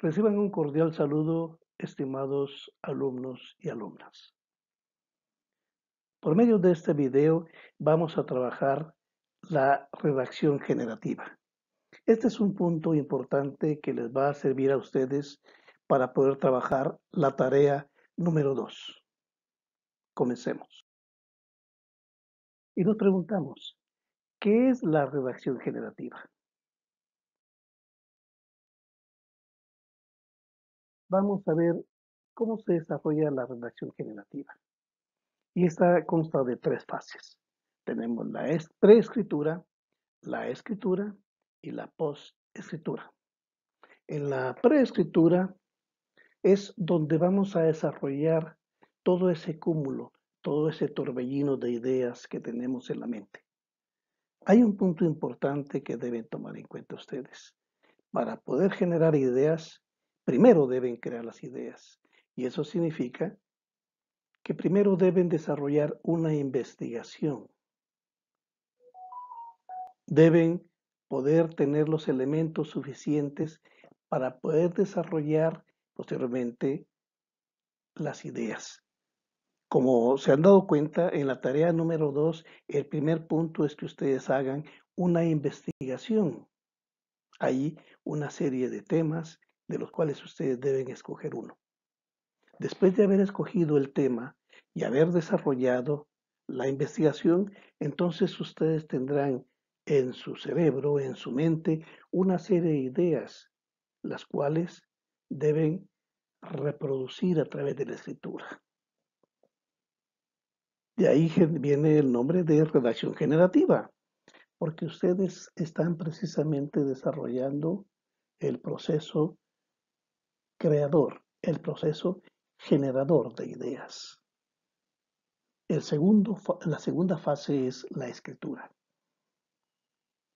Reciban un cordial saludo, estimados alumnos y alumnas. Por medio de este video vamos a trabajar la redacción generativa. Este es un punto importante que les va a servir a ustedes para poder trabajar la tarea número 2. Comencemos. Y nos preguntamos, ¿qué es la redacción generativa? Vamos a ver cómo se desarrolla la redacción generativa. Y esta consta de 3 fases. Tenemos la preescritura, la escritura y la posescritura. En la preescritura es donde vamos a desarrollar todo ese cúmulo, todo ese torbellino de ideas que tenemos en la mente. Hay un punto importante que deben tomar en cuenta ustedes. Para poder generar ideas, primero deben crear las ideas. Y eso significa que primero deben desarrollar una investigación. Deben poder tener los elementos suficientes para poder desarrollar posteriormente las ideas. Como se han dado cuenta, en la tarea número 2, el primer punto es que ustedes hagan una investigación. Hay una serie de temas de los cuales ustedes deben escoger uno. Después de haber escogido el tema y haber desarrollado la investigación, entonces ustedes tendrán en su cerebro, en su mente, una serie de ideas, las cuales deben reproducir a través de la escritura. De ahí viene el nombre de redacción generativa, porque ustedes están precisamente desarrollando el proceso creador, el proceso generador de ideas. La segunda fase es la escritura.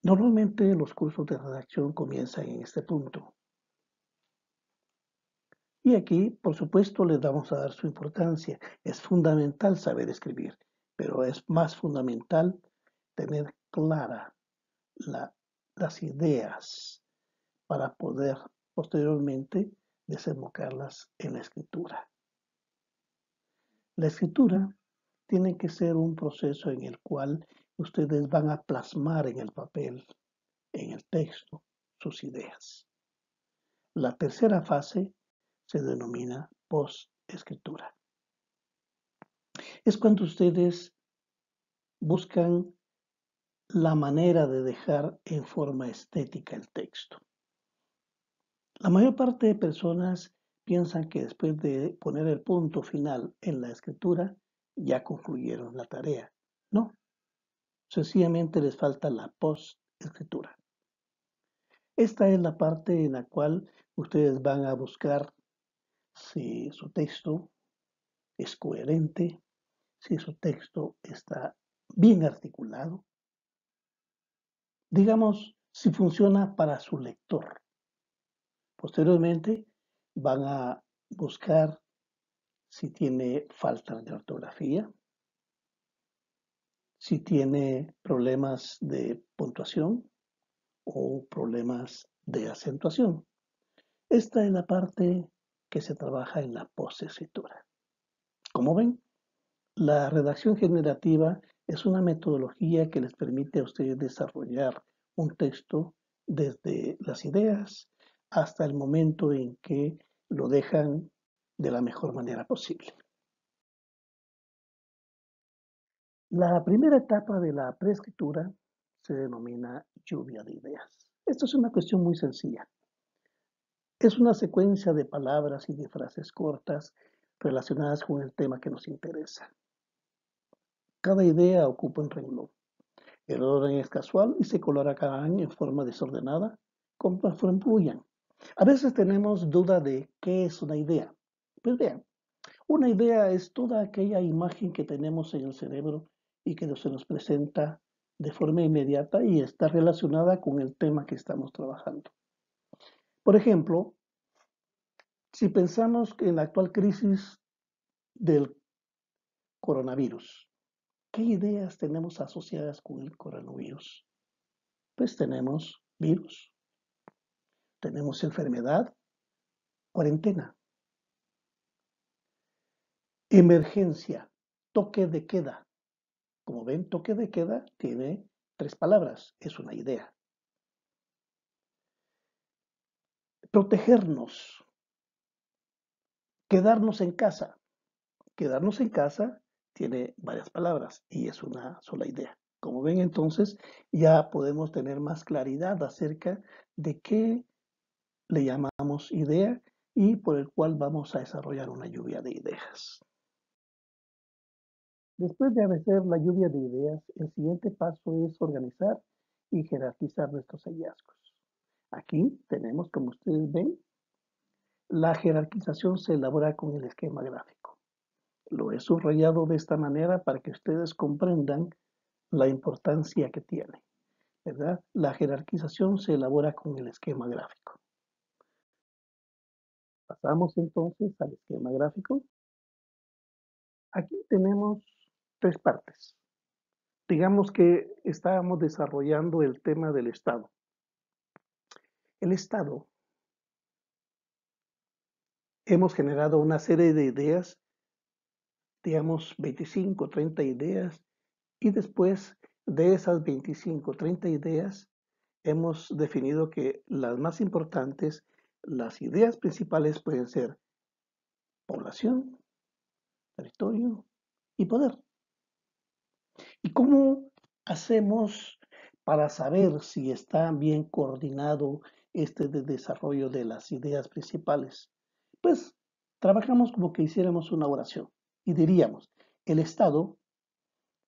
Normalmente los cursos de redacción comienzan en este punto. Y aquí, por supuesto, les vamos a dar su importancia. Es fundamental saber escribir, pero es más fundamental tener clara las ideas para poder posteriormente desembocarlas en la escritura. La escritura tiene que ser un proceso en el cual ustedes van a plasmar en el papel, en el texto, sus ideas. La tercera fase se denomina posescritura. Es cuando ustedes buscan la manera de dejar en forma estética el texto. La mayor parte de personas piensan que después de poner el punto final en la escritura, ya concluyeron la tarea. No, sencillamente les falta la posescritura. Esta es la parte en la cual ustedes van a buscar si su texto es coherente, si su texto está bien articulado, digamos, si funciona para su lector. Posteriormente van a buscar si tiene faltas de ortografía, si tiene problemas de puntuación o problemas de acentuación. Esta es la parte que se trabaja en la posescritura. Como ven, la redacción generativa es una metodología que les permite a ustedes desarrollar un texto desde las ideas hasta el momento en que lo dejan de la mejor manera posible. La primera etapa de la preescritura se denomina lluvia de ideas. Esto es una cuestión muy sencilla. Es una secuencia de palabras y de frases cortas relacionadas con el tema que nos interesa. Cada idea ocupa un renglón. El orden es casual y se colora cada año en forma desordenada conforme fluyan. A veces tenemos duda de qué es una idea. Pues vean, una idea es toda aquella imagen que tenemos en el cerebro y que se nos presenta de forma inmediata y está relacionada con el tema que estamos trabajando. Por ejemplo, si pensamos en la actual crisis del coronavirus, ¿qué ideas tenemos asociadas con el coronavirus? Pues tenemos virus, tenemos enfermedad, cuarentena, emergencia, toque de queda. Como ven, toque de queda tiene 3 palabras, es una idea. Protegernos, quedarnos en casa. Quedarnos en casa tiene varias palabras y es una sola idea. Como ven, entonces ya podemos tener más claridad acerca de qué le llamamos idea y por el cual vamos a desarrollar una lluvia de ideas. Después de hacer la lluvia de ideas, el siguiente paso es organizar y jerarquizar nuestros hallazgos. Aquí tenemos, como ustedes ven, la jerarquización se elabora con el esquema gráfico. Lo he subrayado de esta manera para que ustedes comprendan la importancia que tiene, ¿verdad? La jerarquización se elabora con el esquema gráfico. Pasamos entonces al esquema gráfico. Aquí tenemos 3 partes. Digamos que estábamos desarrollando el tema del Estado. El Estado, hemos generado una serie de ideas, digamos 25, 30 ideas, y después de esas 25, 30 ideas, hemos definido que las más importantes, las ideas principales pueden ser población, territorio y poder. ¿Y cómo hacemos para saber si está bien coordinado este desarrollo de las ideas principales? Pues trabajamos como que hiciéramos una oración y diríamos, el Estado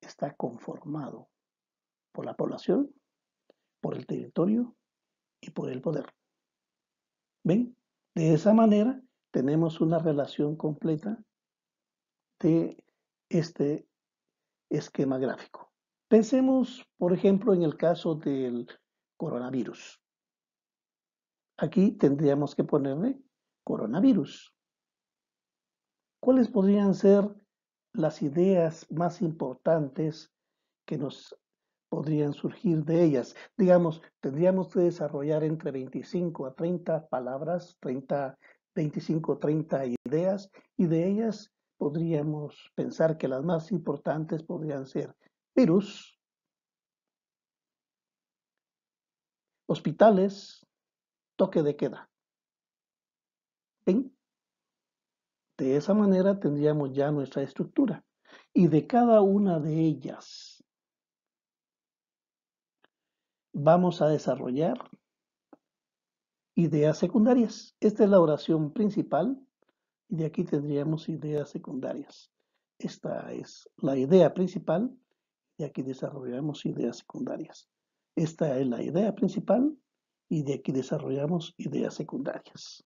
está conformado por la población, por el territorio y por el poder. ¿Ven? De esa manera tenemos una relación completa de este esquema gráfico. Pensemos, por ejemplo, en el caso del coronavirus. Aquí tendríamos que ponerle coronavirus. ¿Cuáles podrían ser las ideas más importantes que nos podrían surgir de ellas? Digamos, tendríamos que desarrollar entre 25 a 30 palabras, 25 30 ideas, y de ellas podríamos pensar que las más importantes podrían ser virus, hospitales, toque de queda. ¿Ven? De esa manera tendríamos ya nuestra estructura. Y de cada una de ellas vamos a desarrollar ideas secundarias. Esta es la oración principal y de aquí tendríamos ideas secundarias. Esta es la idea principal y aquí desarrollamos ideas secundarias. Esta es la idea principal y de aquí desarrollamos ideas secundarias.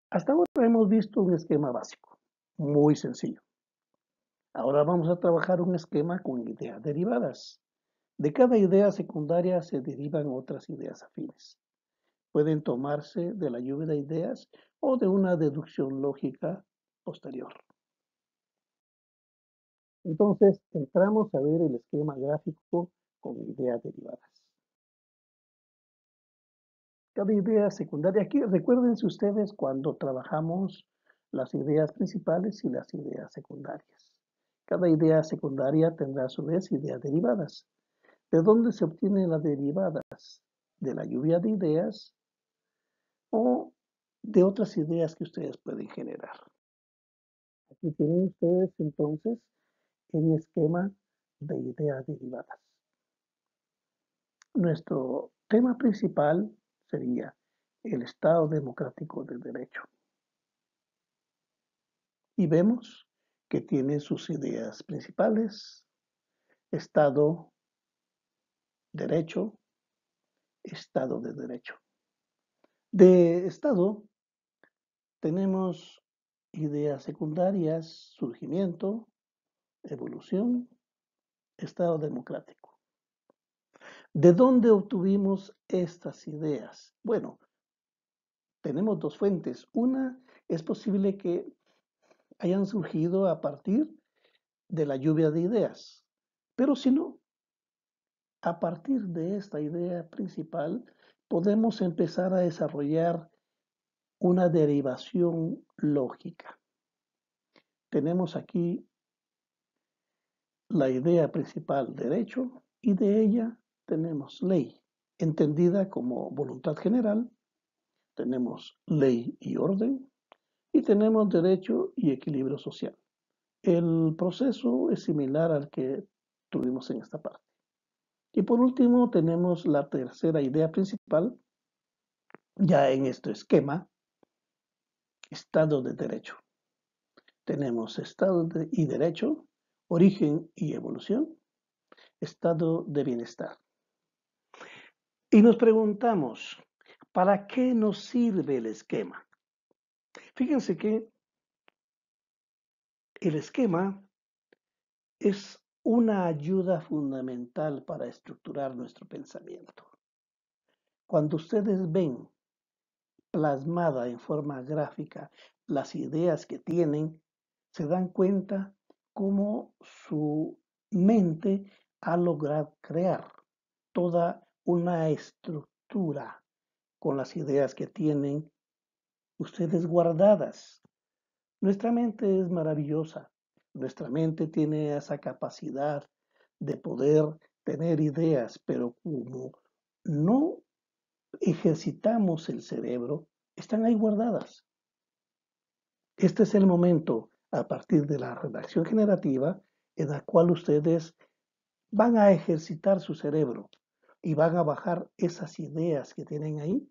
Hasta ahora hemos visto un esquema básico, muy sencillo. Ahora vamos a trabajar un esquema con ideas derivadas. De cada idea secundaria se derivan otras ideas afines. Pueden tomarse de la lluvia de ideas o de una deducción lógica posterior. Entonces, entramos a ver el esquema gráfico con ideas derivadas. Cada idea secundaria, aquí recuérdense ustedes cuando trabajamos las ideas principales y las ideas secundarias. Cada idea secundaria tendrá a su vez ideas derivadas. ¿De dónde se obtienen las derivadas? De la lluvia de ideas o de otras ideas que ustedes pueden generar. Aquí tienen ustedes entonces el esquema de ideas derivadas. Nuestro tema principal sería el Estado democrático de derecho. Y vemos que tiene sus ideas principales: Estado, derecho, Estado de derecho. De Estado tenemos ideas secundarias: surgimiento, evolución, Estado democrático. ¿De dónde obtuvimos estas ideas? Bueno, tenemos 2 fuentes. Una, es posible que hayan surgido a partir de la lluvia de ideas, pero si no, a partir de esta idea principal podemos empezar a desarrollar una derivación lógica. Tenemos aquí la idea principal, derecho, y de ella tenemos ley, entendida como voluntad general. Tenemos ley y orden, y tenemos derecho y equilibrio social. El proceso es similar al que tuvimos en esta parte. Y por último tenemos la tercera idea principal, ya en este esquema, Estado de Derecho. Tenemos Estado y Derecho, origen y evolución, estado de bienestar. Y nos preguntamos, ¿para qué nos sirve el esquema? Fíjense que el esquema es una ayuda fundamental para estructurar nuestro pensamiento. Cuando ustedes ven plasmada en forma gráfica las ideas que tienen, se dan cuenta cómo su mente ha logrado crear toda una estructura con las ideas que tienen ustedes guardadas. Nuestra mente es maravillosa. Nuestra mente tiene esa capacidad de poder tener ideas, pero como no ejercitamos el cerebro, están ahí guardadas. Este es el momento, a partir de la redacción generativa, en la cual ustedes van a ejercitar su cerebro y van a bajar esas ideas que tienen ahí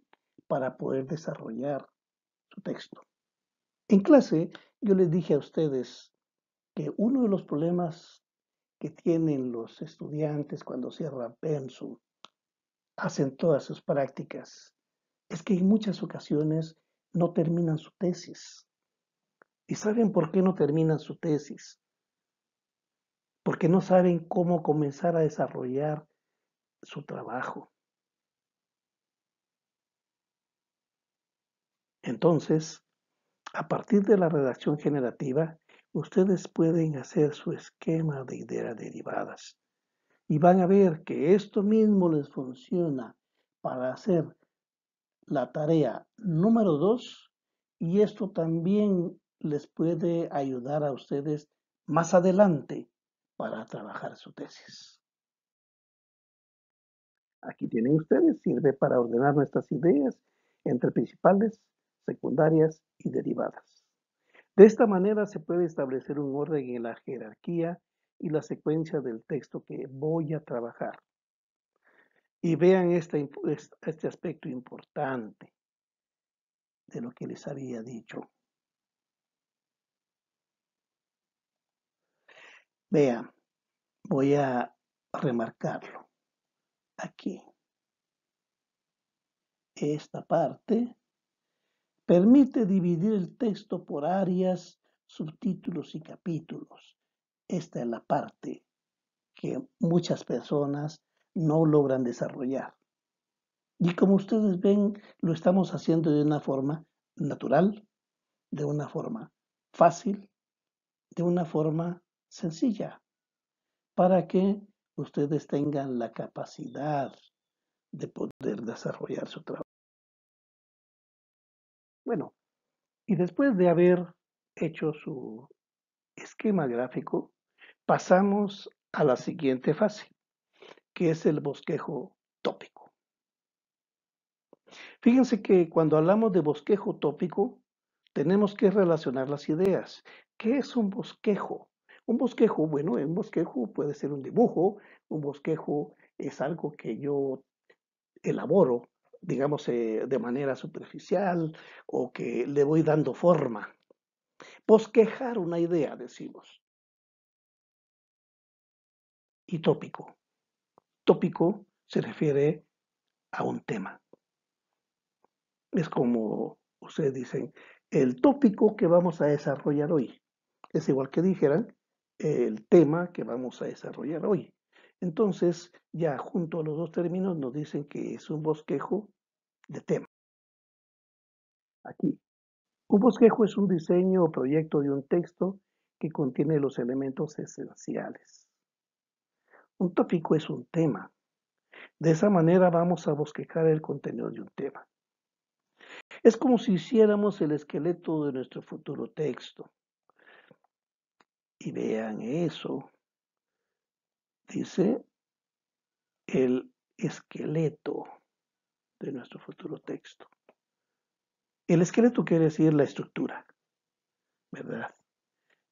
para poder desarrollar su texto. En clase, yo les dije a ustedes que uno de los problemas que tienen los estudiantes cuando cierran Pensum, hacen todas sus prácticas, es que en muchas ocasiones no terminan su tesis. ¿Y saben por qué no terminan su tesis? Porque no saben cómo comenzar a desarrollar su trabajo. Entonces, a partir de la redacción generativa, ustedes pueden hacer su esquema de ideas derivadas y van a ver que esto mismo les funciona para hacer la tarea número 2 y esto también les puede ayudar a ustedes más adelante para trabajar su tesis. Aquí tienen ustedes, sirve para ordenar nuestras ideas entre principales, secundarias y derivadas. De esta manera se puede establecer un orden en la jerarquía y la secuencia del texto que voy a trabajar. Y vean este aspecto importante de lo que les había dicho. Vean, voy a remarcarlo aquí. Esta parte permite dividir el texto por áreas, subtítulos y capítulos. Esta es la parte que muchas personas no logran desarrollar. Y como ustedes ven, lo estamos haciendo de una forma natural, de una forma fácil, de una forma sencilla, para que ustedes tengan la capacidad de poder desarrollar su trabajo. Bueno, y después de haber hecho su esquema gráfico, pasamos a la siguiente fase, que es el bosquejo tópico. Fíjense que cuando hablamos de bosquejo tópico, tenemos que relacionar las ideas. ¿Qué es un bosquejo? Un bosquejo, bueno, un bosquejo puede ser un dibujo, un bosquejo es algo que yo elaboro, digamos, de manera superficial o que le voy dando forma. Bosquejar una idea, decimos. Y tópico. Tópico se refiere a un tema. Es como ustedes dicen, el tópico que vamos a desarrollar hoy. Es igual que dijeran el tema que vamos a desarrollar hoy. Entonces, ya junto a los dos términos nos dicen que es un bosquejo de tema. Aquí, un bosquejo es un diseño o proyecto de un texto que contiene los elementos esenciales. Un tópico es un tema. De esa manera vamos a bosquejar el contenido de un tema. Es como si hiciéramos el esqueleto de nuestro futuro texto. Y vean eso, dice el esqueleto de nuestro futuro texto. El esqueleto quiere decir la estructura, ¿verdad?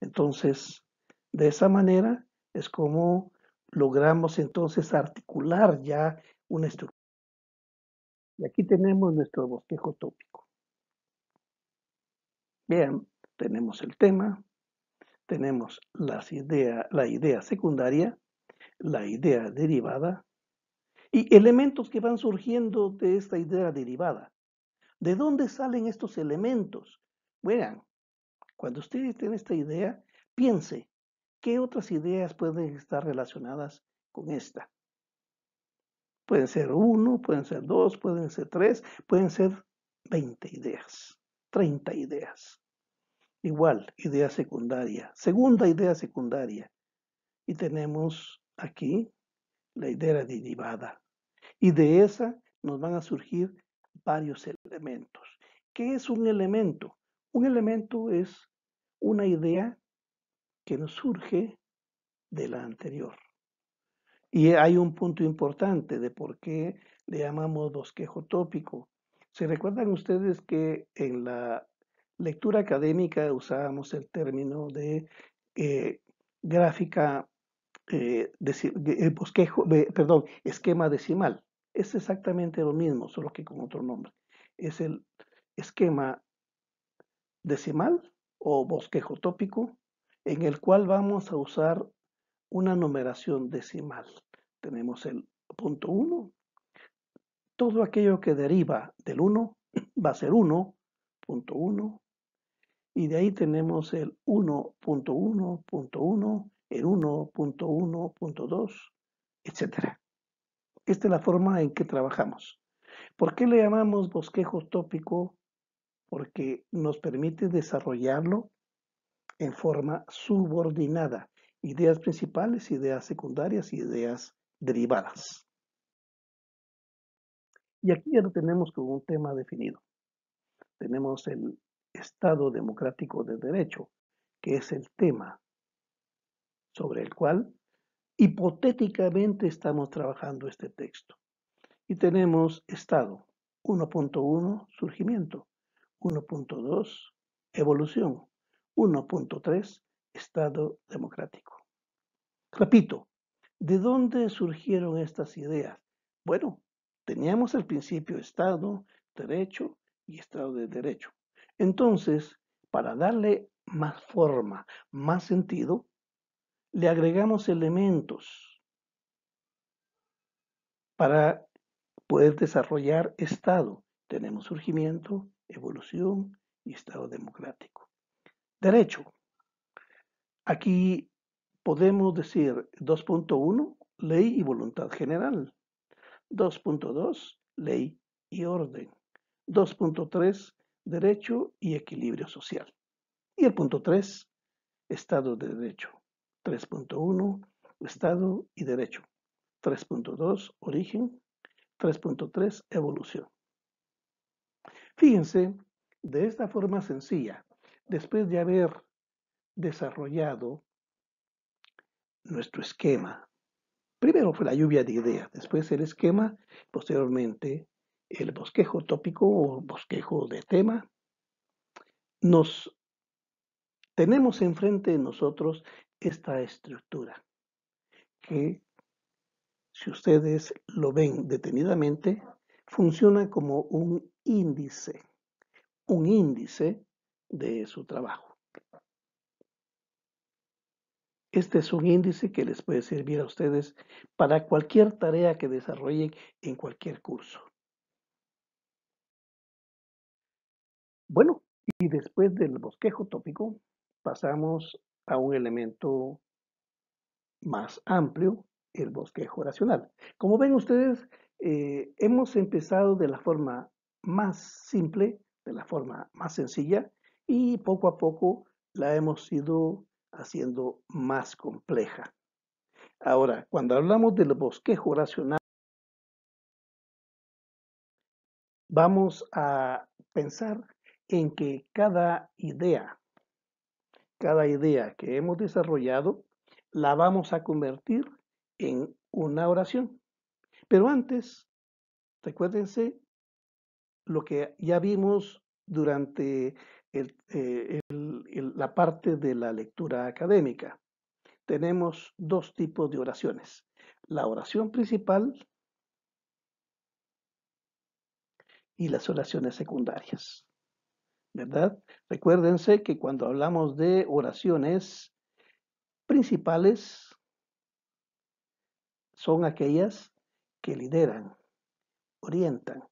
Entonces, de esa manera es como logramos entonces articular ya una estructura. Y aquí tenemos nuestro bosquejo tópico. Vean, tenemos el tema, tenemos la idea secundaria, la idea derivada y elementos que van surgiendo de esta idea derivada. ¿De dónde salen estos elementos? Vean, cuando ustedes tienen esta idea, piense, ¿qué otras ideas pueden estar relacionadas con esta? Pueden ser 1, pueden ser 2, pueden ser 3, pueden ser 20 ideas, 30 ideas. Igual, idea secundaria, segunda idea secundaria. Y tenemos aquí la idea derivada. Y de esa nos van a surgir varios elementos. ¿Qué es un elemento? Un elemento es una idea que nos surge de la anterior. Y hay un punto importante de por qué le llamamos bosquejo tópico. ¿Se recuerdan ustedes que en la lectura académica usábamos el término de gráfica, bosquejo, perdón, esquema decimal? Es exactamente lo mismo, solo que con otro nombre. Es el esquema decimal o bosquejo tópico en el cual vamos a usar una numeración decimal. Tenemos el punto 1. Todo aquello que deriva del 1 va a ser 1.1. Y de ahí tenemos el 1.1.1, el 1.1.2, etc. Esta es la forma en que trabajamos. ¿Por qué le llamamos bosquejo tópico? Porque nos permite desarrollarlo en forma subordinada. Ideas principales, ideas secundarias y ideas derivadas. Y aquí ya lo tenemos como un tema definido. Tenemos el Estado democrático de derecho, que es el tema sobre el cual hipotéticamente estamos trabajando este texto. Y tenemos Estado 1.1, surgimiento, 1.2, evolución, 1.3, Estado democrático. Repito, ¿de dónde surgieron estas ideas? Bueno, teníamos al principio Estado, derecho y Estado de derecho. Entonces, para darle más forma, más sentido, le agregamos elementos para poder desarrollar Estado. Tenemos surgimiento, evolución y Estado democrático. Derecho. Aquí podemos decir 2.1, ley y voluntad general. 2.2, ley y orden. 2.3, derecho y equilibrio social. Y el punto 3, Estado de Derecho. 3.1, Estado y Derecho. 3.2, origen. 3.3, evolución. Fíjense, de esta forma sencilla, después de haber desarrollado nuestro esquema, primero fue la lluvia de ideas, después el esquema, posteriormente el bosquejo tópico o bosquejo de tema, nos tenemos enfrente de nosotros esta estructura que, si ustedes lo ven detenidamente, funciona como un índice de su trabajo. Este es un índice que les puede servir a ustedes para cualquier tarea que desarrollen en cualquier curso. Bueno, y después del bosquejo tópico, pasamos a un elemento más amplio, el bosquejo racional. Como ven ustedes, hemos empezado de la forma más simple, de la forma más sencilla, y poco a poco la hemos ido haciendo más compleja. Ahora, cuando hablamos del bosquejo racional, vamos a pensar en que cada idea que hemos desarrollado, la vamos a convertir en una oración. Pero antes, recuérdense lo que ya vimos durante la parte de la lectura académica. Tenemos dos tipos de oraciones. La oración principal y las oraciones secundarias, ¿verdad? Recuérdense que cuando hablamos de oraciones principales, son aquellas que lideran, orientan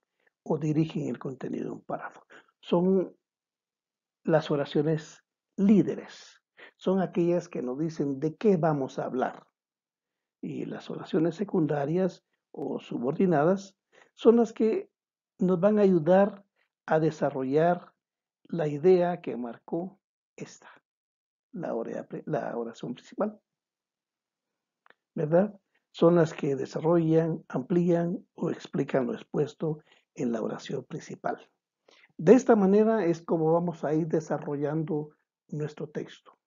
o dirigen el contenido de un párrafo. Son las oraciones líderes, son aquellas que nos dicen de qué vamos a hablar. Y las oraciones secundarias o subordinadas son las que nos van a ayudar a desarrollar la idea que marcó esta, la oración principal, ¿verdad? Son las que desarrollan, amplían o explican lo expuesto en la oración principal. De esta manera es como vamos a ir desarrollando nuestro texto.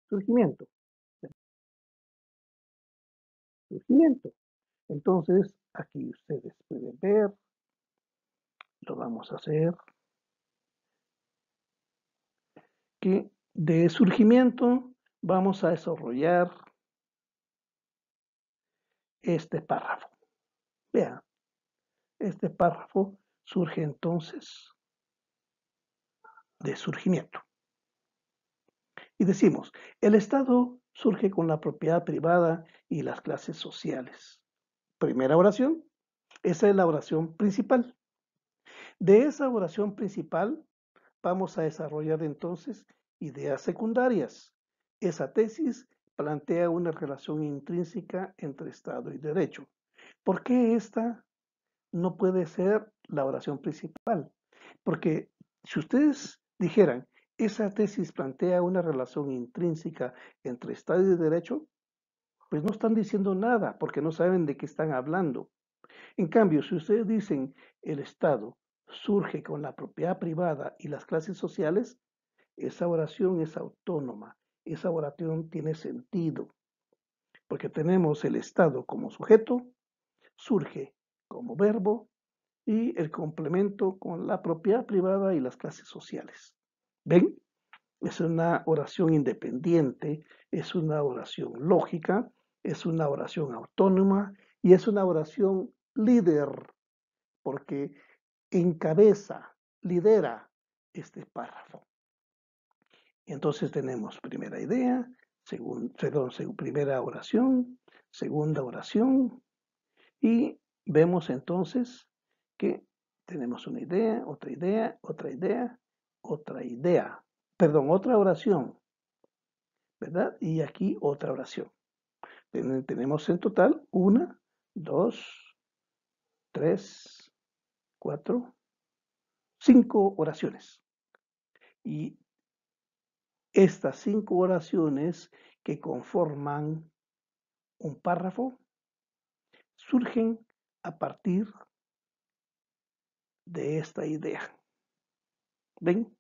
Surgimiento, surgimiento. Entonces, aquí ustedes pueden ver, lo vamos a hacer, que de surgimiento vamos a desarrollar este párrafo. Vean, este párrafo surge entonces de surgimiento. Y decimos, el Estado surge con la propiedad privada y las clases sociales. Primera oración, esa es la oración principal. De esa oración principal vamos a desarrollar entonces ideas secundarias. Esa tesis plantea una relación intrínseca entre Estado y derecho. ¿Por qué esta no puede ser la oración principal? Porque si ustedes dijeran, esa tesis plantea una relación intrínseca entre Estado y derecho, pues no están diciendo nada porque no saben de qué están hablando. En cambio, si ustedes dicen el Estado surge con la propiedad privada y las clases sociales, esa oración es autónoma, esa oración tiene sentido, porque tenemos el Estado como sujeto, surge como verbo y el complemento con la propiedad privada y las clases sociales. ¿Ven? Es una oración independiente, es una oración lógica, es una oración autónoma y es una oración líder, porque encabeza, lidera este párrafo. Entonces tenemos primera idea, primera oración, segunda oración y vemos entonces que tenemos una idea, otra idea, otra idea, otra idea, perdón, otra oración, ¿verdad? Y aquí otra oración. Tenemos en total una, dos, tres, cuatro, cinco oraciones. Y estas cinco oraciones que conforman un párrafo surgen a partir de esta idea. ¿Ven?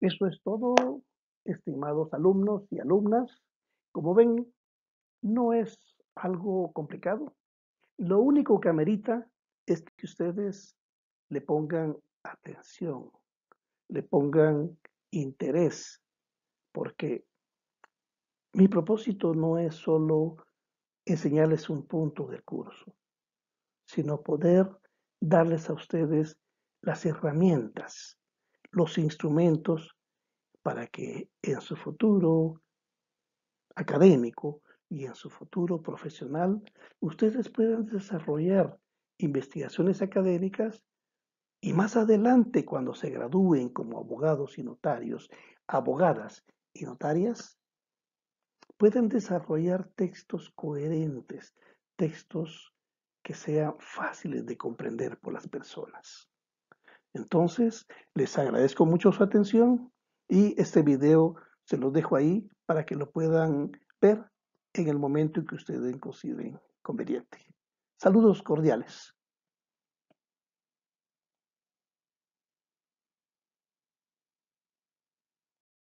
Eso es todo, estimados alumnos y alumnas. Como ven, no es algo complicado. Lo único que amerita es que ustedes le pongan atención, le pongan interés, porque mi propósito no es solo enseñarles un punto del curso, sino poder darles a ustedes las herramientas, los instrumentos para que en su futuro académico y en su futuro profesional ustedes puedan desarrollar investigaciones académicas y más adelante cuando se gradúen como abogados y notarios, abogadas y notarias, pueden desarrollar textos coherentes, textos que sean fáciles de comprender por las personas. Entonces, les agradezco mucho su atención y este video se los dejo ahí para que lo puedan ver en el momento en que ustedes consideren conveniente. Saludos cordiales.